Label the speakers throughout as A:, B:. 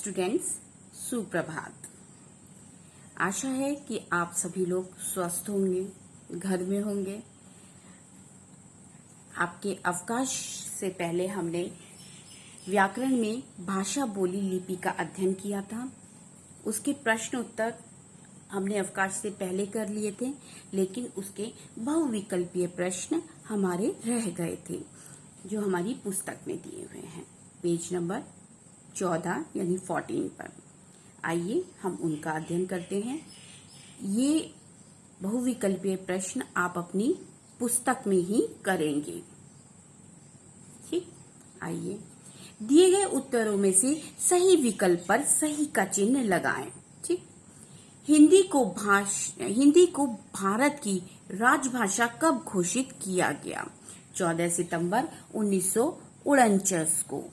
A: Students, सुप्रभात। आशा है कि आप सभी लोग स्वस्थ होंगे, घर में होंगे। आपके अवकाश से पहले हमने व्याकरण में भाषा बोली लिपि का अध्ययन किया था। उसके प्रश्न उत्तर हमने अवकाश से पहले कर लिए थे, लेकिन उसके बहुविकल्पीय प्रश्न हमारे रह गए थे जो हमारी पुस्तक में दिए हुए हैं पेज नंबर 14 यानी 14 पर। आइए हम उनका अध्ययन करते हैं। ये बहुविकल्पीय प्रश्न आप अपनी पुस्तक में ही करेंगे। ठीक, आइए दिए गए उत्तरों में से सही विकल्प पर सही का चिन्ह लगाएं। ठीक, हिंदी को भारत की राजभाषा कब घोषित किया गया? 14 सितंबर 1949 को।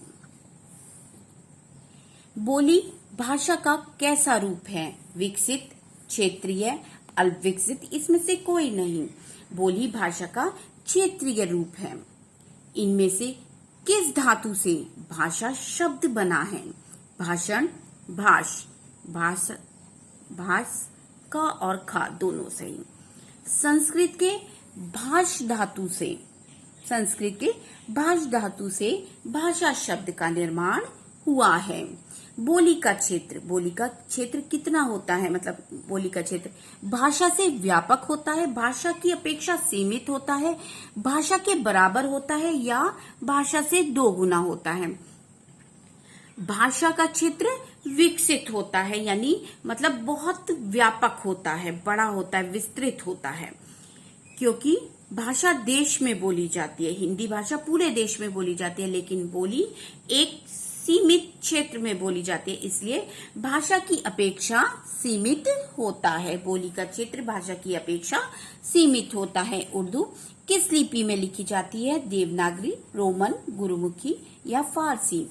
A: बोली भाषा का कैसा रूप है? विकसित, क्षेत्रीय, अल्पविकसित, इसमें से कोई नहीं। बोली भाषा का क्षेत्रीय रूप है। इनमें से किस धातु से भाषा शब्द बना है? भाषण, भाष, भाष का और खा दोनों सही। संस्कृत के भाष धातु से भाषा शब्द का निर्माण हुआ है। बोली का क्षेत्र कितना होता है? मतलब बोली का क्षेत्र भाषा से व्यापक होता है, भाषा की अपेक्षा सीमित होता है, भाषा के बराबर होता है या भाषा से 2 गुना होता है। भाषा का क्षेत्र विकसित होता है, यानी मतलब बहुत व्यापक होता है, बड़ा होता है, विस्तृत होता है, क्योंकि भाषा देश में बोली जाती है। हिंदी भाषा पूरे देश में बोली जाती है, लेकिन बोली एक सीमित क्षेत्र में बोली जाती है, इसलिए भाषा की अपेक्षा सीमित होता है। बोली का क्षेत्र भाषा की अपेक्षा सीमित होता है। उर्दू किस लिपि में लिखी जाती है? देवनागरी, रोमन, गुरुमुखी या फारसी?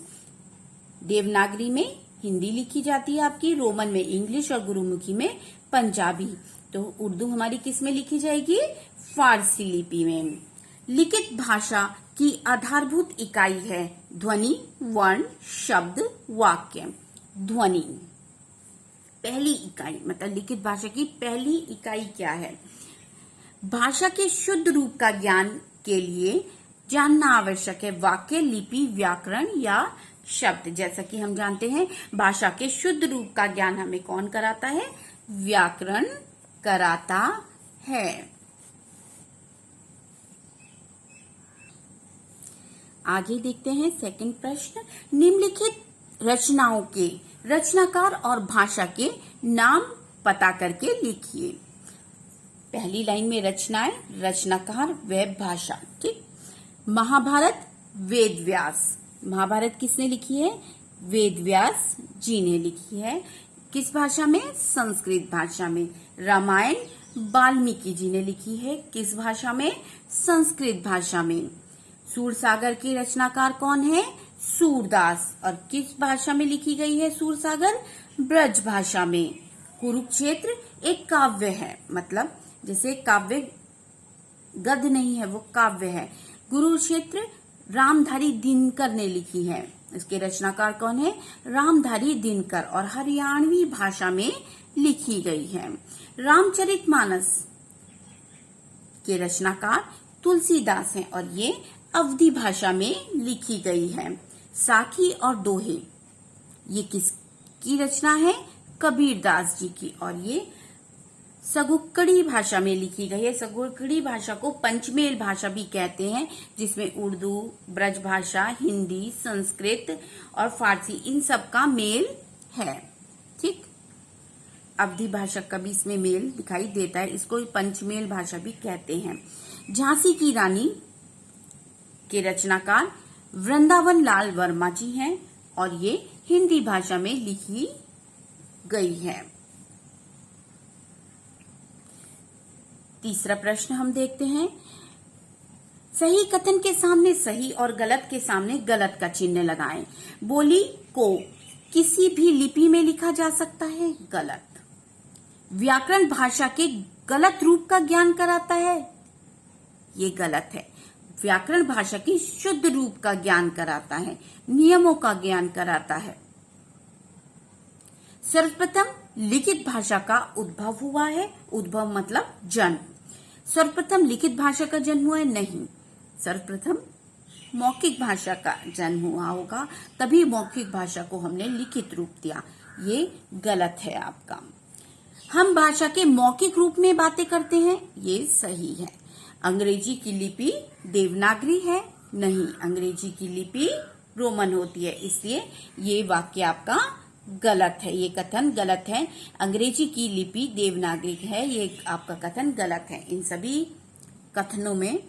A: देवनागरी में हिंदी लिखी जाती है आपकी, रोमन में इंग्लिश और गुरुमुखी में पंजाबी। तो उर्दू हमारी किस में लिखी जाएगी? फारसी लिपि में। लिखित भाषा की आधारभूत इकाई है ध्वनि, वर्ण, शब्द, वाक्य। ध्वनि पहली इकाई, मतलब लिखित भाषा की पहली इकाई क्या है? भाषा के शुद्ध रूप का ज्ञान के लिए जानना आवश्यक है वाक्य, लिपि, व्याकरण या शब्द। जैसा कि हम जानते हैं, भाषा के शुद्ध रूप का ज्ञान हमें कौन कराता है? व्याकरण कराता है। आगे देखते हैं सेकंड प्रश्न। निम्नलिखित रचनाओं के रचनाकार और भाषा के नाम पता करके लिखिए। पहली लाइन में रचनाएं, रचनाकार, व भाषा। ठीक, महाभारत वेद व्यास। महाभारत किसने लिखी है? वेद व्यास जी ने लिखी है। किस भाषा में? संस्कृत भाषा में। रामायण वाल्मीकि जी ने लिखी है। किस भाषा में? संस्कृत भाषा में। सूरसागर के रचनाकार कौन है? सूरदास। और किस भाषा में लिखी गई है सूरसागर? ब्रज भाषा में। कुरुक्षेत्र एक काव्य है, मतलब जैसे काव्य गद्य नहीं है, वो काव्य है। कुरुक्षेत्र रामधारी दिनकर ने लिखी है। इसके रचनाकार कौन है? रामधारी दिनकर, और हरियाणवी भाषा में लिखी गई है। रामचरितमानस के रचनाकार तुलसीदास हैं और ये अवधी भाषा में लिखी गई है। साखी और दोहे ये किसकी रचना है? कबीरदास जी की, और ये सगुक्कड़ी भाषा में लिखी गई है। सगुक्कड़ी भाषा को पंचमेल भाषा भी कहते हैं, जिसमें उर्दू, ब्रज भाषा, हिंदी, संस्कृत और फारसी इन सब का मेल है। ठीक, अवधी भाषा का भी इसमें मेल दिखाई देता है, इसको पंचमेल भाषा भी कहते हैं। झांसी की रानी के रचनाकार वृंदावन लाल वर्मा जी हैं और ये हिंदी भाषा में लिखी गई है। तीसरा प्रश्न हम देखते हैं। सही कथन के सामने सही और गलत के सामने गलत का चिन्ह लगाएं। बोली को किसी भी लिपि में लिखा जा सकता है? गलत। व्याकरण भाषा के गलत रूप का ज्ञान कराता है? ये गलत है। व्याकरण भाषा की शुद्ध रूप का ज्ञान कराता है, नियमों का ज्ञान कराता है। सर्वप्रथम लिखित भाषा का उद्भव हुआ है। उद्भव मतलब जन्म। सर्वप्रथम लिखित भाषा का जन्म हुआ है, नहीं। सर्वप्रथम मौखिक भाषा का जन्म हुआ होगा, तभी मौखिक भाषा को हमने लिखित रूप दिया। ये गलत है आपका। हम भाषा के मौखिक रूप में बातें करते हैं, ये सही है। अंग्रेजी की लिपि देवनागरी है, नहीं। अंग्रेजी की लिपि रोमन होती है, इसलिए ये वाक्य आपका गलत है, ये कथन गलत है। अंग्रेजी की लिपि देवनागरी है, ये आपका कथन गलत है। इन सभी कथनों में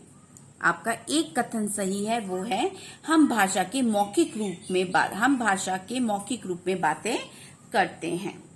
A: आपका एक कथन सही है, वो है हम भाषा के मौखिक रूप में बातें करते हैं।